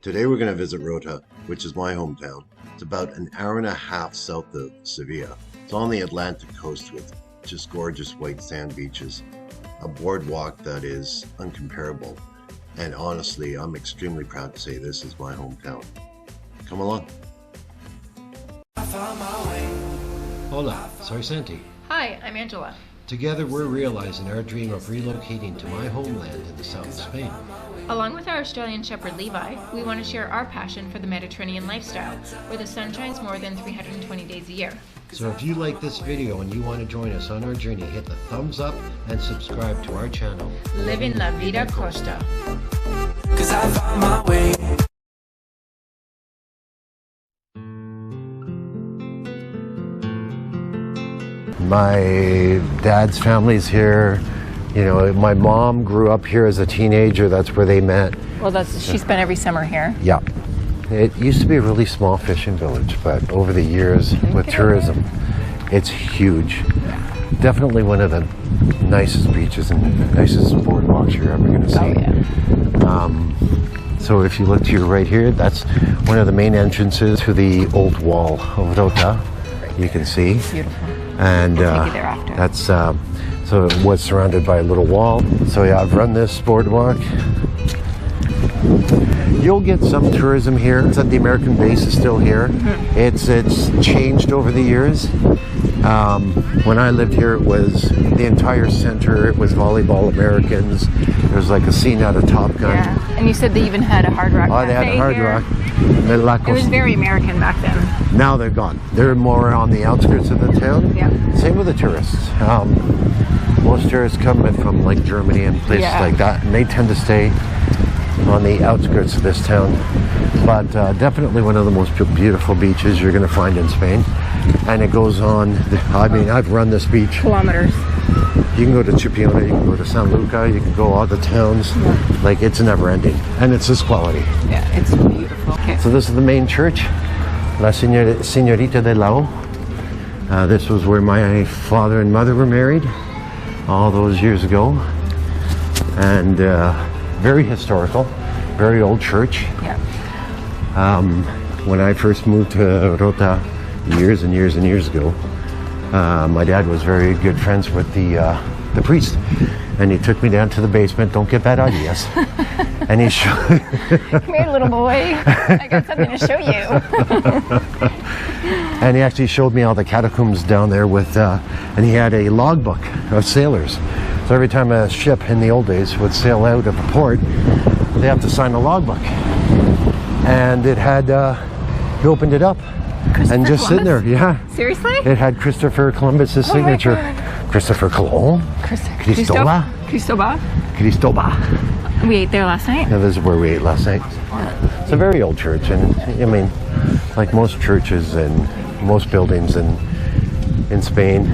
Today we're going to visit Rota, which is my hometown. It's about an hour and a half south of Sevilla. It's on the Atlantic coast with just gorgeous white sand beaches, a boardwalk that is uncomparable. And honestly, I'm extremely proud to say this is my hometown. Come along. Hola, soy Santi. Hi, I'm Angela. Together we're realizing our dream of relocating to my homeland in the south of Spain. Along with our Australian Shepherd Levi, we want to share our passion for the Mediterranean lifestyle, where the sun shines more than 320 days a year. So if you like this video and you want to join us on our journey, hit the thumbs up and subscribe to our channel. Living La Vida Costa. 'Cause I found my way. My dad's family's here. You know, my mom grew up here as a teenager. That's where they met. Well, she spent every summer here. Yeah. It used to be a really small fishing village, but over the years with tourism, it's huge. Definitely one of the nicest beaches and nicest boardwalks you're ever going to see. Oh, yeah. So if you look to your right here, that's one of the main entrances to the old wall of Rota. You can see. Beautiful. And We'll take you there after. that's so it was surrounded by a little wall. So yeah, I've run this boardwalk. You'll get some tourism here. The American base is still here. It's changed over the years. When I lived here, it was the entire center. It was volleyball Americans. There was like a scene out of Top Gun. Yeah, and you said they even had a Hard Rock Oh, they had a Hard here. Rock. It was very American back then. Now they're gone. They're more on the outskirts of the town. Yeah. Same with the tourists. Most tourists come from like Germany and places like that, and they tend to stay on the outskirts of this town. But definitely one of the most beautiful beaches you're going to find in Spain. And it goes on, I mean, I've run this beach. Kilometers. You can go to Chipiona, you can go to San Luca, you can go all the towns. Like, it's never ending. And it's this quality. Yeah, it's beautiful. Okay. So this is the main church, La Señorita de la O. This was where my father and mother were married all those years ago. And very historical, very old church. Yeah. When I first moved to Rota years and years and years ago, my dad was very good friends with the priest, and he took me down to the basement. Don't get bad ideas. And he showed. Come here, little boy. I got something to show you. And he actually showed me all the catacombs down there with, and he had a logbook of sailors. So every time a ship in the old days would sail out of a port, they have to sign a logbook. And it had, he opened it up. And just sitting there, yeah. Seriously? It had Christopher Columbus's signature. Christopher Colon? Cristobal? We ate there last night. Yeah, this is where we ate last night. It's a very old church, and I mean, like most churches and most buildings in Spain,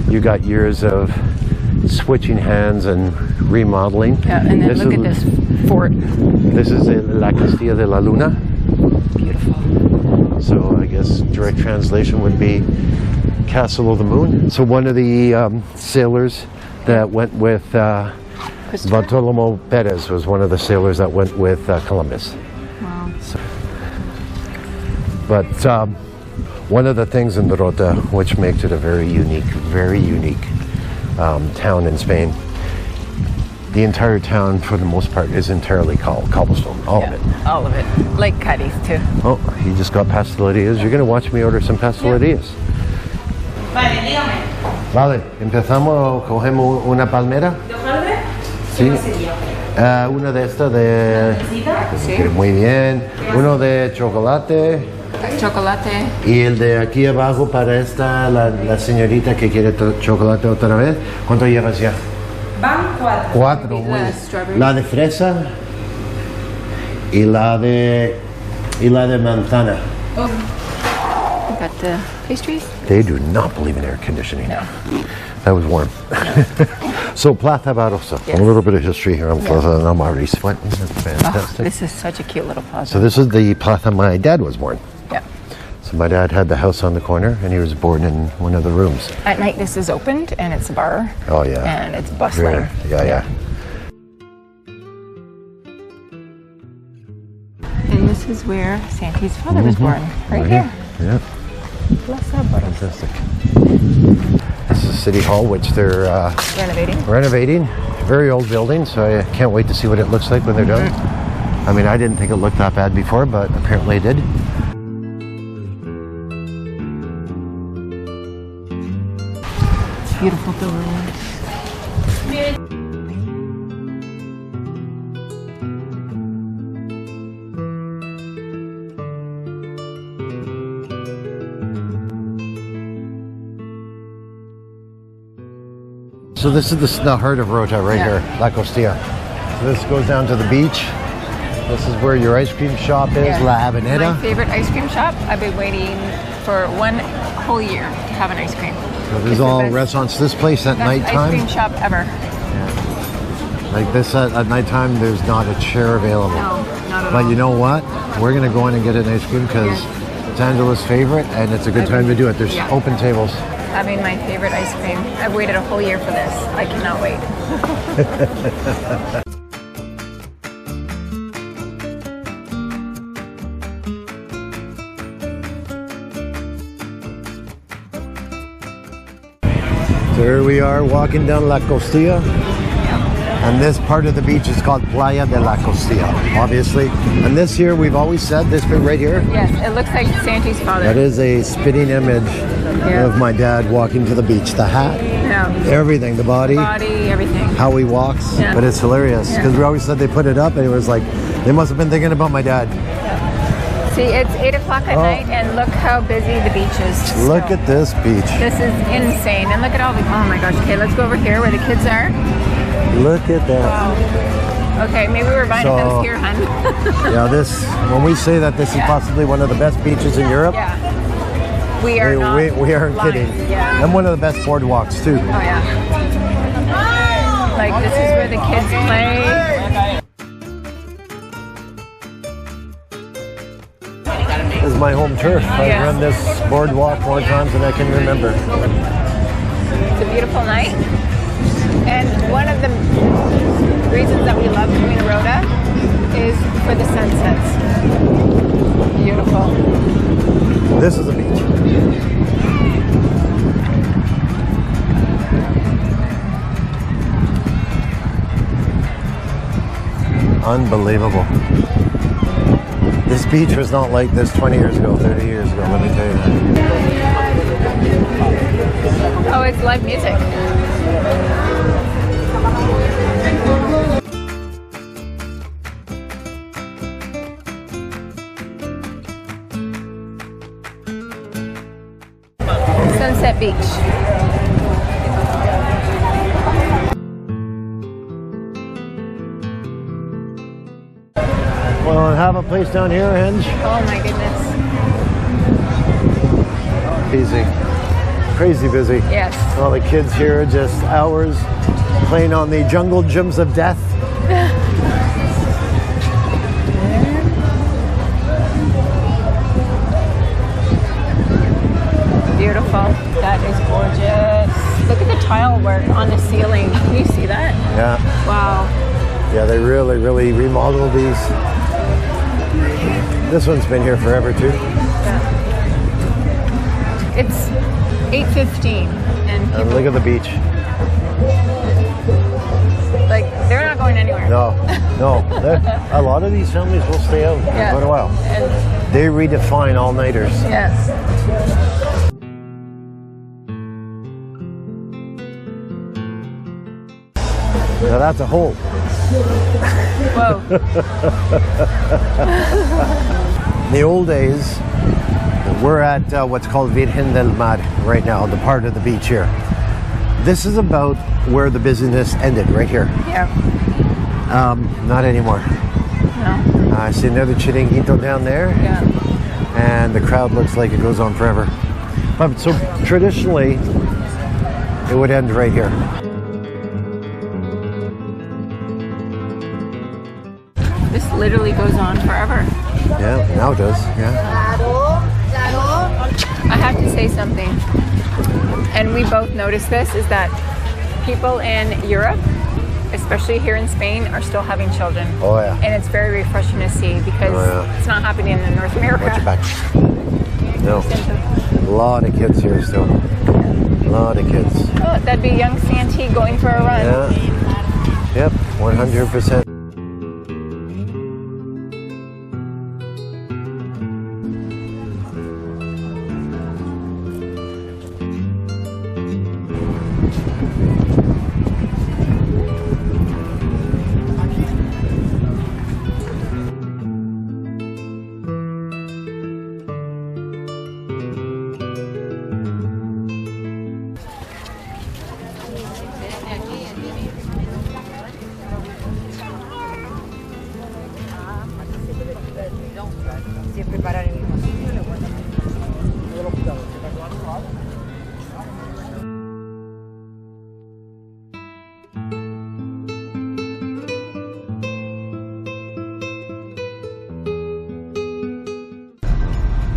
you got years of switching hands and remodeling. Yeah, and then look at this fort. This is La Castilla de la Luna. Beautiful. So I guess direct translation would be Castle of the Moon. So one of the sailors that went with Bartolomé Perez was one of the sailors that went with Columbus. Wow. So, but one of the things in Rota which makes it a very unique town in Spain, the entire town for the most part is entirely cobblestone, all of it. All of it, like Cadiz too. Oh, you just got pastelillas. You're going to watch me order some pastelillas. Vale, dígame. Vale, empezamos, cogemos una palmera. ¿De hojaldre? Sí. ¿Qué sería? Una de estas de... Sí. Muy bien. Uno de chocolate. Chocolate. Y el de aquí abajo para esta, la señorita que quiere chocolate otra vez. ¿Cuánto llevas ya? Van 4. 4. Muy bien. La de fresa y la de manzana. We got the pastries. They do not believe in air conditioning. No. That was warm. So Plaza Barossa. Yes. A little bit of history here on Plaza. And I'm already sweating. That's fantastic. Oh, this is such a cute little plaza. So this is the plaza my dad was born. Yeah. So my dad had the house on the corner, and he was born in one of the rooms. At night, this is opened, and it's a bar. Oh yeah. And it's bustling. Yeah. And this is where Santi's father was born, right here. Yeah. Fantastic. This is City Hall, which they're renovating. Very old building, so I can't wait to see what it looks like when they're done. I mean, I didn't think it looked that bad before, but apparently it did. Beautiful doors. So this is the heart of Rota right here, La Costilla. So this goes down to the beach. This is where your ice cream shop is, La Habanera. My favorite ice cream shop. I've been waiting for one whole year to have an ice cream. So there's all restaurants. This place at nighttime. Ice cream shop ever. Yeah. Like this at nighttime, there's not a chair available. No, not at all. But you know what? We're gonna go in and get an ice cream because it's Angela's favorite, and it's a good time to do it. There's open tables. Having my favorite ice cream. I've waited a whole year for this. I cannot wait. So here we are walking down La Costilla. And this part of the beach is called Playa de la Costilla, obviously. And this here, we've always said, this bit right here. Yes, it looks like Santi's father. That is a spitting image of my dad walking to the beach. The hat, everything, the body, everything. how he walks. Yeah. But it's hilarious because we always said they put it up and it was like, they must have been thinking about my dad. See, it's 8 o'clock at night and look how busy the beach is. Look at this beach. This is insane. And look at all the, oh my gosh. Okay, let's go over here where the kids are. Look at that. Wow. Okay, maybe we're buying a house here, hun. Yeah, this, when we say that this is possibly one of the best beaches in Europe, we are not we aren't lying. kidding. Yeah. And one of the best boardwalks too. Oh yeah. Like this is where the kids play. This is my home turf. I've run this boardwalk more times than I can remember. It's a beautiful night. And one of the reasons that we love coming to Rota is for the sunsets. Beautiful. This is a beach. Unbelievable. This beach was not like this 20 years ago, 30 years ago, let me tell you that. Oh, it's live music. Sunset Beach. Well, and have a place down here, Henge. Oh my goodness. Busy. Crazy busy. Yes. All the kids here, just hours playing on the jungle gyms of death. Beautiful. That is gorgeous. Look at the tile work on the ceiling. Can you see that? Yeah. Wow. Yeah, they really, really remodeled these. This one's been here forever too. Yeah. It's 8:15 and people, Look at the beach. like they're not going anywhere. No. A lot of these families will stay out for quite a while. And, They redefine all-nighters. yes. Now that's a hole. Whoa. In the old days, we're at what's called Virgen del Mar right now, the part of the beach here. This is about where the business ended, right here. Yeah. Not anymore. No. I see another chiringuito down there. Yeah. And the crowd looks like it goes on forever. But so traditionally, it would end right here. This literally goes on forever. Yeah, now it does. Yeah. I have to say something, and we both noticed this, is that people in Europe especially here in Spain, are still having children. Oh yeah. And it's very refreshing to see because it's not happening in North America. Watch your back. No. A lot of kids here still. A lot of kids. Oh, that'd be young Santi going for a run. Yeah. Yep. 100%.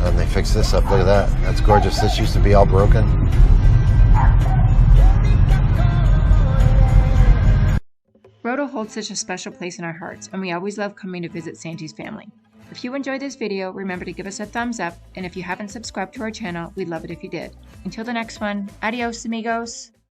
And they fixed this up. Look at that. That's gorgeous. This used to be all broken. Rota holds such a special place in our hearts, and we always love coming to visit Santi's family. If you enjoyed this video, remember to give us a thumbs up, and if you haven't subscribed to our channel, we'd love it if you did. Until the next one, adios amigos!